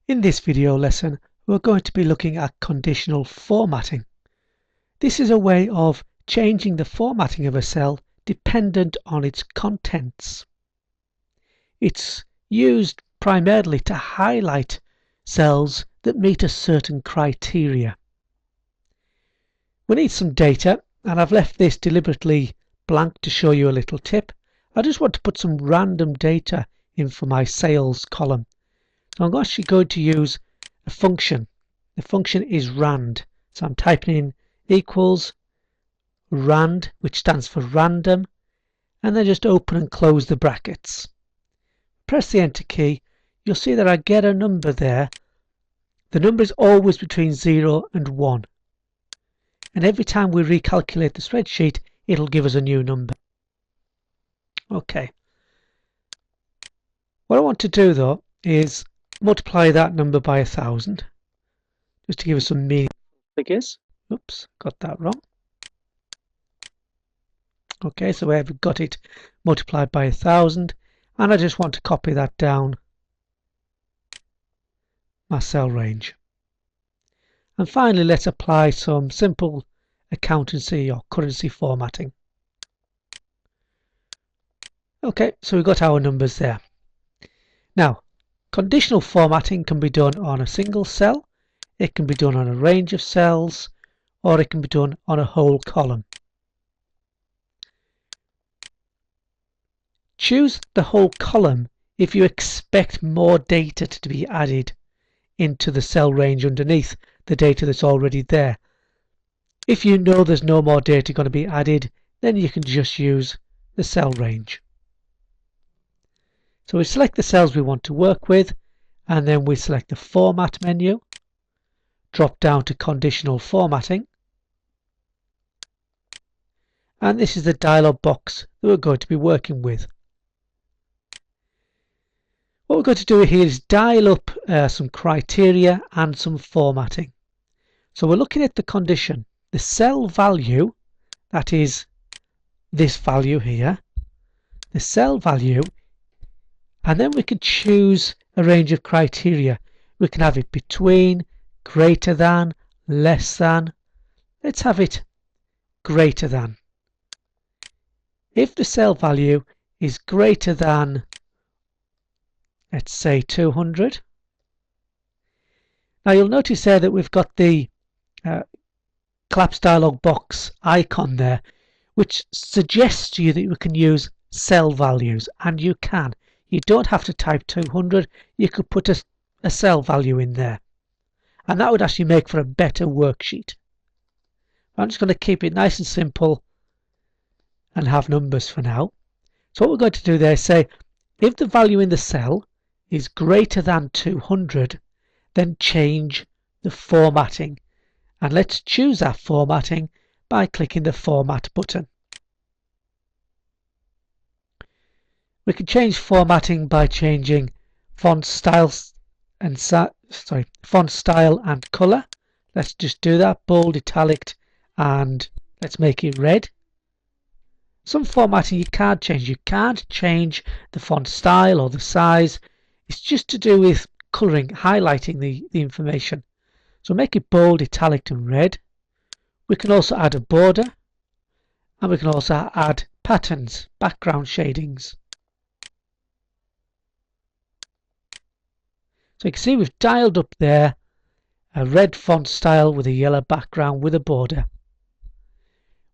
In this video lesson, we're going to be looking at conditional formatting. This is a way of changing the formatting of a cell dependent on its contents. It's used primarily to highlight cells that meet a certain criteria. We need some data, and I've left this deliberately blank to show you a little tip. I just want to put some random data in for my sales column. I'm actually going to use a function. The function is rand. So I'm typing in equals rand, which stands for random, and then just open and close the brackets. Press the enter key. You'll see that I get a number there. The number is always between 0 and 1. And every time we recalculate the spreadsheet, it'll give us a new number. Okay. What I want to do though is multiply that number by 1,000, just to give us some meaningful figures. Oops, got that wrong. Okay, so I've got it multiplied by 1,000, and I just want to copy that down my cell range. And finally, let's apply some simple accountancy or currency formatting. Okay, so we've got our numbers there. Now, conditional formatting can be done on a single cell, it can be done on a range of cells, or it can be done on a whole column. Choose the whole column if you expect more data to be added into the cell range underneath the data that's already there. If you know there's no more data going to be added, then you can just use the cell range. So we select the cells we want to work with, and then we select the Format menu, drop down to Conditional Formatting, and this is the dialog box that we're going to be working with. What we're going to do here is dial up some criteria and some formatting. So we're looking at the condition, the cell value, that is this value here, the cell value. And then we can choose a range of criteria. We can have it between, greater than, less than. Let's have it greater than. If the cell value is greater than, let's say 200. Now you'll notice there that we've got the collapse dialog box icon there, which suggests to you that we can use cell values, and you can. You don't have to type 200, you could put a cell value in there. And that would actually make for a better worksheet. I'm just going to keep it nice and simple and have numbers for now. So what we're going to do there is say, if the value in the cell is greater than 200, then change the formatting. And let's choose that formatting by clicking the Format button. We can change formatting by changing font style and color. Let's just do that, bold, italic, and let's make it red. Some formatting you can't change. You can't change the font style or the size. It's just to do with coloring, highlighting the information. So make it bold, italic, and red. We can also add a border, and we can also add patterns, background shadings. So you can see we've dialed up there a red font style with a yellow background with a border.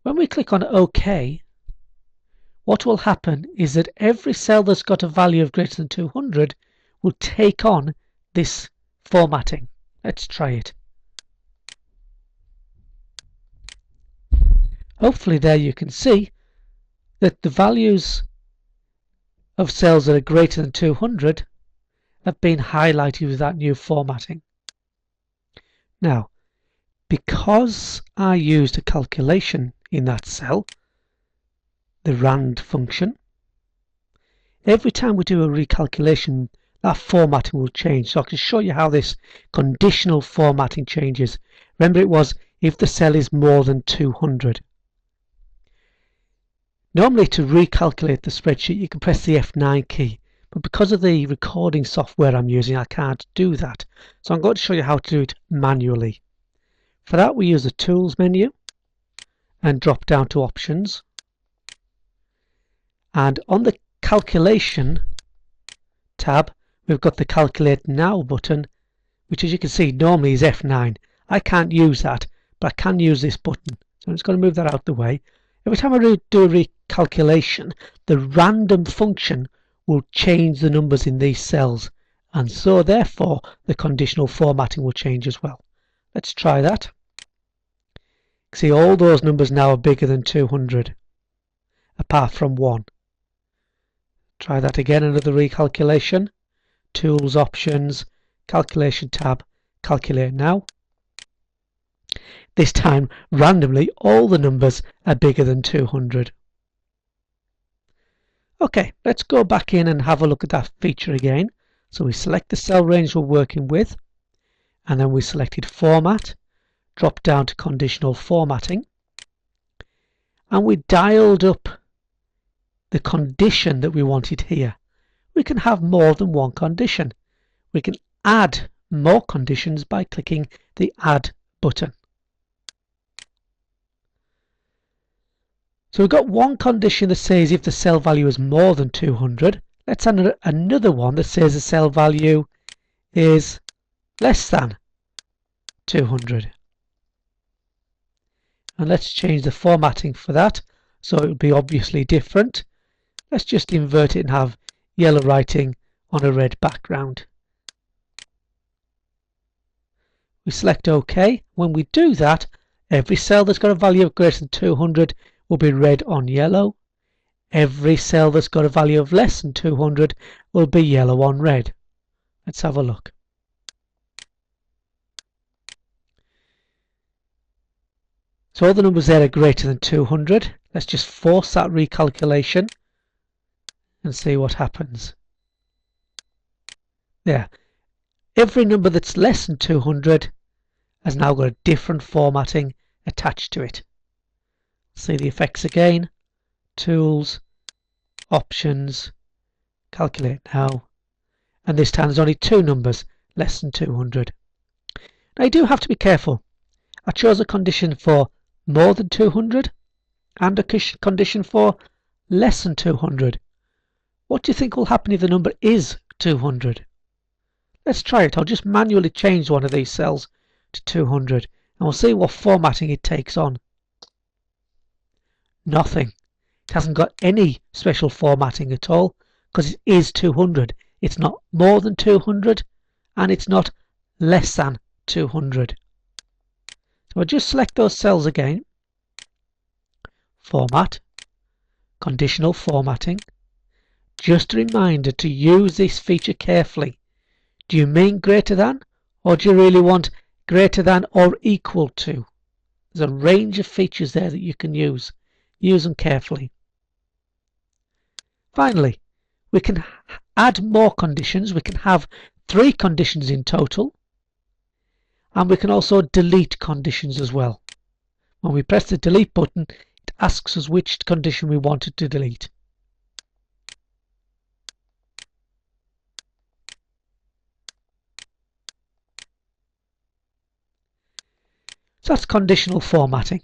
When we click on OK, what will happen is that every cell that's got a value of greater than 200 will take on this formatting. Let's try it. Hopefully there you can see that the values of cells that are greater than 200 have been highlighted with that new formatting. Now, because I used a calculation in that cell, the rand function, every time we do a recalculation, that formatting will change. So I can show you how this conditional formatting changes. Remember, it was if the cell is more than 200. Normally, to recalculate the spreadsheet, you can press the F9 key. but because of the recording software I'm using, I can't do that. So I'm going to show you how to do it manually. For that, we use the Tools menu and drop down to Options. And on the Calculation tab, we've got the Calculate Now button, which, as you can see, normally is F9. I can't use that, but I can use this button. So I'm just going to move that out the way. Every time I do a recalculation, the random function will change the numbers in these cells, and so therefore the conditional formatting will change as well. Let's try that. See, all those numbers now are bigger than 200, apart from 1. Try that again, another recalculation. Tools, Options, Calculation tab, Calculate Now. This time, randomly, all the numbers are bigger than 200. Okay, let's go back in and have a look at that feature again. So we select the cell range we're working with, and then we selected Format, drop down to Conditional Formatting, and we dialed up the condition that we wanted here. We can have more than one condition. We can add more conditions by clicking the Add button. So we've got one condition that says if the cell value is more than 200. Let's add another one that says the cell value is less than 200. And let's change the formatting for that so it will be obviously different. Let's just invert it and have yellow writing on a red background. We select OK. When we do that, every cell that's got a value of greater than 200 will be red on yellow. Every cell that's got a value of less than 200 will be yellow on red. Let's have a look. So all the numbers there are greater than 200. Let's just force that recalculation and see what happens. There. Every number that's less than 200 has now got a different formatting attached to it. See the effects again. Tools, Options, Calculate Now, and this time there's only two numbers less than 200. Now you do have to be careful. I chose a condition for more than 200 and a condition for less than 200. What do you think will happen if the number is 200? Let's try it. I'll just manually change one of these cells to 200 and we'll see what formatting it takes on. Nothing. It hasn't got any special formatting at all because it is 200. It's not more than 200 and it's not less than 200. So I'll just select those cells again. Format, Conditional Formatting. Just a reminder to use this feature carefully. Do you mean greater than, or do you really want greater than or equal to? There's a range of features there that you can use. Use them carefully. Finally, we can add more conditions. We can have 3 conditions in total. And we can also delete conditions as well. When we press the delete button, it asks us which condition we wanted to delete. So that's conditional formatting.